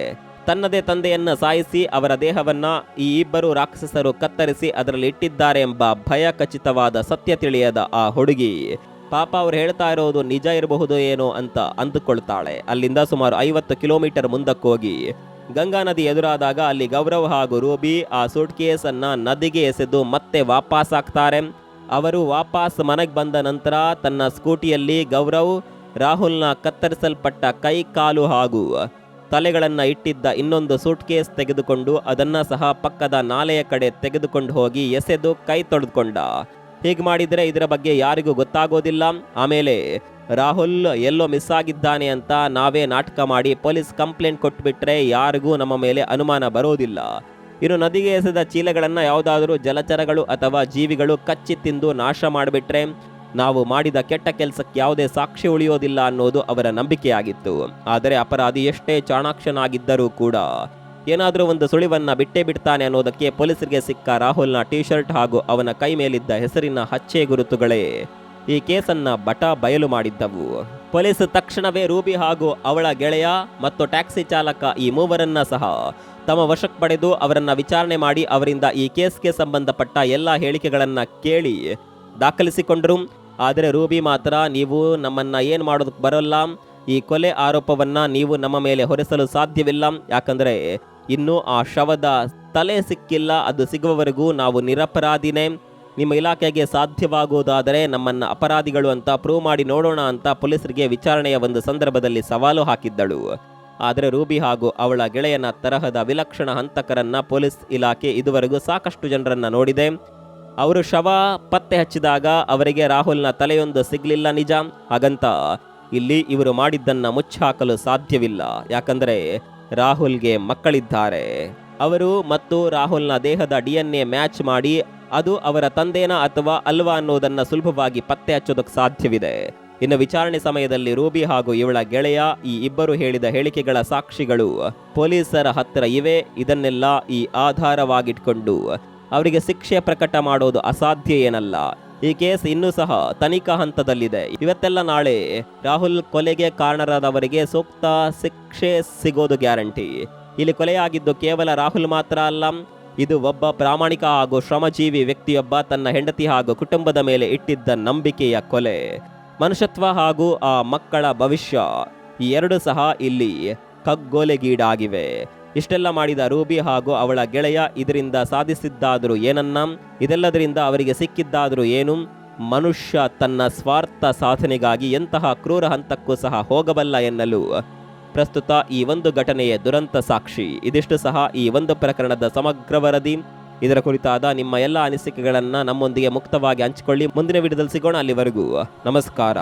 ತನ್ನದೇ ತಂದೆಯನ್ನ ಸಾಯಿಸಿ ಅವರ ದೇಹವನ್ನ ಈ ಇಬ್ಬರು ರಾಕ್ಷಸರು ಕತ್ತರಿಸಿ ಅದರಲ್ಲಿ ಇಟ್ಟಿದ್ದಾರೆ ಎಂಬ ಭಯ ಖಚಿತವಾದ ಸತ್ಯ ತಿಳಿಯದ ಆ ಹುಡುಗಿ ಪಾಪ ಅವ್ರು ಹೇಳ್ತಾ ಇರೋದು ನಿಜ ಇರಬಹುದು ಏನೋ ಅಂತ ಅಂದುಕೊಳ್ತಾಳೆ. ಅಲ್ಲಿಂದ ಸುಮಾರು 50 ಕಿಲೋಮೀಟರ್ ಮುಂದಕ್ಕೋಗಿ ಗಂಗಾ ನದಿ ಎದುರಾದಾಗ ಅಲ್ಲಿ ಗೌರವ್ ಹಾಗೂ ರೂಬಿ ಆ ಸೂಟ್ ಕೇಸನ್ನ ನದಿಗೆ ಎಸೆದು ಮತ್ತೆ ವಾಪಸ್ ಆಗ್ತಾರೆ. ಅವರು ವಾಪಸ್ ಮನೆಗೆ ಬಂದ ನಂತರ ತನ್ನ ಸ್ಕೂಟಿಯಲ್ಲಿ ಗೌರವ್ ರಾಹುಲ್ನ ಕತ್ತರಿಸಲ್ಪಟ್ಟ ಕೈ ಕಾಲು ಹಾಗೂ ತಲೆಗಳನ್ನ ಇಟ್ಟಿದ್ದ ಇನ್ನೊಂದು ಸೂಟ್ ಕೇಸ್ ತೆಗೆದುಕೊಂಡು ಅದನ್ನ ಸಹ ಪಕ್ಕದ ನಾಲೆಯ ಕಡೆ ತೆಗೆದುಕೊಂಡು ಹೋಗಿ ಎಸೆದು ಕೈ ತೊಳೆದುಕೊಂಡ. ಹೀಗೆ ಮಾಡಿದರೆ ಇದರ ಬಗ್ಗೆ ಯಾರಿಗೂ ಗೊತ್ತಾಗೋದಿಲ್ಲ. ಆಮೇಲೆ ರಾಹುಲ್ ಎಲ್ಲೋ ಮಿಸ್ ಆಗಿದ್ದಾನೆ ಅಂತ ನಾವೇ ನಾಟಕ ಮಾಡಿ ಪೊಲೀಸ್ ಕಂಪ್ಲೇಂಟ್ ಕೊಟ್ಬಿಟ್ರೆ ಯಾರಿಗೂ ನಮ್ಮ ಮೇಲೆ ಅನುಮಾನ ಬರೋದಿಲ್ಲ. ಇನ್ನು ನದಿಗೆ ಎಸೆದ ಚೀಲಗಳನ್ನು ಯಾವುದಾದರೂ ಜಲಚರಗಳು ಅಥವಾ ಜೀವಿಗಳು ಕಚ್ಚಿ ತಿಂದು ನಾಶ ಮಾಡಿಬಿಟ್ರೆ ನಾವು ಮಾಡಿದ ಕೆಟ್ಟ ಕೆಲಸಕ್ಕೆ ಯಾವುದೇ ಸಾಕ್ಷಿ ಉಳಿಯೋದಿಲ್ಲ ಅನ್ನೋದು ಅವರ ನಂಬಿಕೆಯಾಗಿತ್ತು. ಆದರೆ ಅಪರಾಧಿ ಎಷ್ಟೇ ಚಾಣಾಕ್ಷನಾಗಿದ್ದರೂ ಕೂಡ ಏನಾದರೂ ಒಂದು ಸುಳಿವನ್ನ ಬಿಟ್ಟೇ ಬಿಡ್ತಾನೆ ಅನ್ನೋದಕ್ಕೆ ಪೊಲೀಸರಿಗೆ ಸಿಕ್ಕ ರಾಹುಲ್ನ ಟೀ ಶರ್ಟ್ ಹಾಗೂ ಅವನ ಕೈ ಮೇಲಿದ್ದ ಹೆಸರಿನ ಹಚ್ಚೆ ಗುರುತುಗಳೇ ಈ ಕೇಸನ್ನ ಬಯಲು ಮಾಡಿದ್ದವು. ಪೊಲೀಸ್ ತಕ್ಷಣವೇ ರೂಬಿ ಹಾಗೂ ಅವಳ ಗೆಳೆಯ ಮತ್ತು ಟ್ಯಾಕ್ಸಿ ಚಾಲಕ ಈ ಮೂವರನ್ನ ಸಹ ತಮ್ಮ ವಶಕ್ಕೆ ಪಡೆದು ಅವರನ್ನ ವಿಚಾರಣೆ ಮಾಡಿ ಅವರಿಂದ ಈ ಕೇಸ್ಗೆ ಸಂಬಂಧಪಟ್ಟ ಎಲ್ಲ ಹೇಳಿಕೆಗಳನ್ನ ಕೇಳಿ ದಾಖಲಿಸಿಕೊಂಡರು. ಆದರೆ ರೂಬಿ ಮಾತ್ರ, ನೀವು ನಮ್ಮನ್ನ ಏನು ಮಾಡೋದಕ್ಕೆ ಬರೋಲ್ಲ, ಈ ಕೊಲೆ ಆರೋಪವನ್ನ ನೀವು ನಮ್ಮ ಮೇಲೆ ಹೊರಿಸಲು ಸಾಧ್ಯವಿಲ್ಲ, ಯಾಕಂದ್ರೆ ಇನ್ನು ಆ ಶವದ ತಲೆ ಸಿಕ್ಕಿಲ್ಲ, ಅದು ಸಿಗುವವರೆಗೂ ನಾವು ನಿರಪರಾಧಿನೇ, ನಿಮ್ಮ ಇಲಾಖೆಗೆ ಸಾಧ್ಯವಾಗುವುದಾದರೆ ನಮ್ಮನ್ನ ಅಪರಾಧಿಗಳು ಅಂತ ಪ್ರೂವ್ ಮಾಡಿ ನೋಡೋಣ ಅಂತ ಪೊಲೀಸರಿಗೆ ವಿಚಾರಣೆಯ ಒಂದು ಸಂದರ್ಭದಲ್ಲಿ ಸವಾಲು ಹಾಕಿದ್ದಳು. ಆದರೆ ರೂಬಿ ಹಾಗೂ ಅವಳ ಗೆಳೆಯನ ತರಹದ ವಿಲಕ್ಷಣ ಹಂತಕರನ್ನ ಪೊಲೀಸ್ ಇಲಾಖೆ ಇದುವರೆಗೂ ಸಾಕಷ್ಟು ಜನರನ್ನ ನೋಡಿದೆ. ಅವರು ಶವ ಪತ್ತೆ ಹಚ್ಚಿದಾಗ ಅವರಿಗೆ ರಾಹುಲ್ನ ತಲೆಯೊಂದು ಸಿಗ್ಲಿಲ್ಲ ನಿಜ. ಹಾಗಂತ ಇಲ್ಲಿ ಇವರು ಮಾಡಿದ್ದನ್ನ ಮುಚ್ಚಾಕಲು ಸಾಧ್ಯವಿಲ್ಲ, ಯಾಕಂದ್ರೆ ರಾಹುಲ್ಗೆ ಮಕ್ಕಳಿದ್ದಾರೆ. ಅವರು ಮತ್ತು ರಾಹುಲ್ನ ದೇಹದ DNA ಮ್ಯಾಚ್ ಮಾಡಿ ಅದು ಅವರ ತಂದೆನ ಅಥವಾ ಅಲ್ವಾ ಅನ್ನೋದನ್ನ ಸುಲಭವಾಗಿ ಪತ್ತೆ ಹಚ್ಚೋದಕ್ಕೆ ಸಾಧ್ಯವಿದೆ. ಇನ್ನು ವಿಚಾರಣೆ ಸಮಯದಲ್ಲಿ ರೂಬಿ ಹಾಗೂ ಇವಳ ಗೆಳೆಯ ಈ ಇಬ್ಬರು ಹೇಳಿದ ಹೇಳಿಕೆಗಳ ಸಾಕ್ಷಿಗಳು ಪೊಲೀಸರ ಹತ್ತಿರ ಇವೆ. ಇದನ್ನೆಲ್ಲ ಈ ಆಧಾರವಾಗಿಟ್ಕೊಂಡು ಅವರಿಗೆ ಶಿಕ್ಷೆ ಪ್ರಕಟ ಮಾಡೋದು ಅಸಾಧ್ಯ ಏನಲ್ಲ. ಈ ಕೇಸ್ ಇನ್ನೂ ಸಹ ತನಿಖಾ ಹಂತದಲ್ಲಿದೆ. ಇವತ್ತೆಲ್ಲ ನಾಳೆ ರಾಹುಲ್ ಕೊಲೆಗೆ ಕಾರಣರಾದವರಿಗೆ ಸೂಕ್ತ ಶಿಕ್ಷೆ ಸಿಗೋದು ಗ್ಯಾರಂಟಿ. ಇಲ್ಲಿ ಕೊಲೆಯಾಗಿದ್ದು ಕೇವಲ ರಾಹುಲ್ ಮಾತ್ರ ಅಲ್ಲ, ಇದು ಒಬ್ಬ ಪ್ರಾಮಾಣಿಕ ಹಾಗೂ ಶ್ರಮಜೀವಿ ವ್ಯಕ್ತಿಯೊಬ್ಬ ತನ್ನ ಹೆಂಡತಿ ಹಾಗೂ ಕುಟುಂಬದ ಮೇಲೆ ಇಟ್ಟಿದ್ದ ನಂಬಿಕೆಯ ಕೊಲೆ. ಮನುಷ್ಯತ್ವ ಹಾಗೂ ಆ ಮಕ್ಕಳ ಭವಿಷ್ಯ ಈ ಎರಡು ಸಹ ಇಲ್ಲಿ ಕಗ್ಗೊಲೆಗೀಡಾಗಿವೆ. ಇಷ್ಟೆಲ್ಲ ಮಾಡಿದ ರೂಬಿ ಹಾಗೂ ಅವಳ ಗೆಳೆಯ ಇದರಿಂದ ಸಾಧಿಸಿದ್ದಾದರೂ ಏನನ್ನ? ಇದೆಲ್ಲದರಿಂದ ಅವರಿಗೆ ಸಿಕ್ಕಿದ್ದಾದರೂ ಏನು? ಮನುಷ್ಯ ತನ್ನ ಸ್ವಾರ್ಥ ಸಾಧನೆಗಾಗಿ ಎಂತಹ ಕ್ರೂರ ಹಂತಕ್ಕೂ ಸಹ ಹೋಗಬಲ್ಲ ಎನ್ನಲು ಪ್ರಸ್ತುತ ಈ ಒಂದು ಘಟನೆಯ ದುರಂತ ಸಾಕ್ಷಿ. ಇದಿಷ್ಟು ಸಹ ಈ ಒಂದು ಪ್ರಕರಣದ ಸಮಗ್ರ ವರದಿ. ಇದರ ಕುರಿತಾದ ನಿಮ್ಮ ಎಲ್ಲ ಅನಿಸಿಕೆಗಳನ್ನು ನಮ್ಮೊಂದಿಗೆ ಮುಕ್ತವಾಗಿ ಹಂಚಿಕೊಳ್ಳಿ. ಮುಂದಿನ ವಿಡಿಯೋದಲ್ಲಿ ಸಿಗೋಣ. ಅಲ್ಲಿವರೆಗೂ ನಮಸ್ಕಾರ.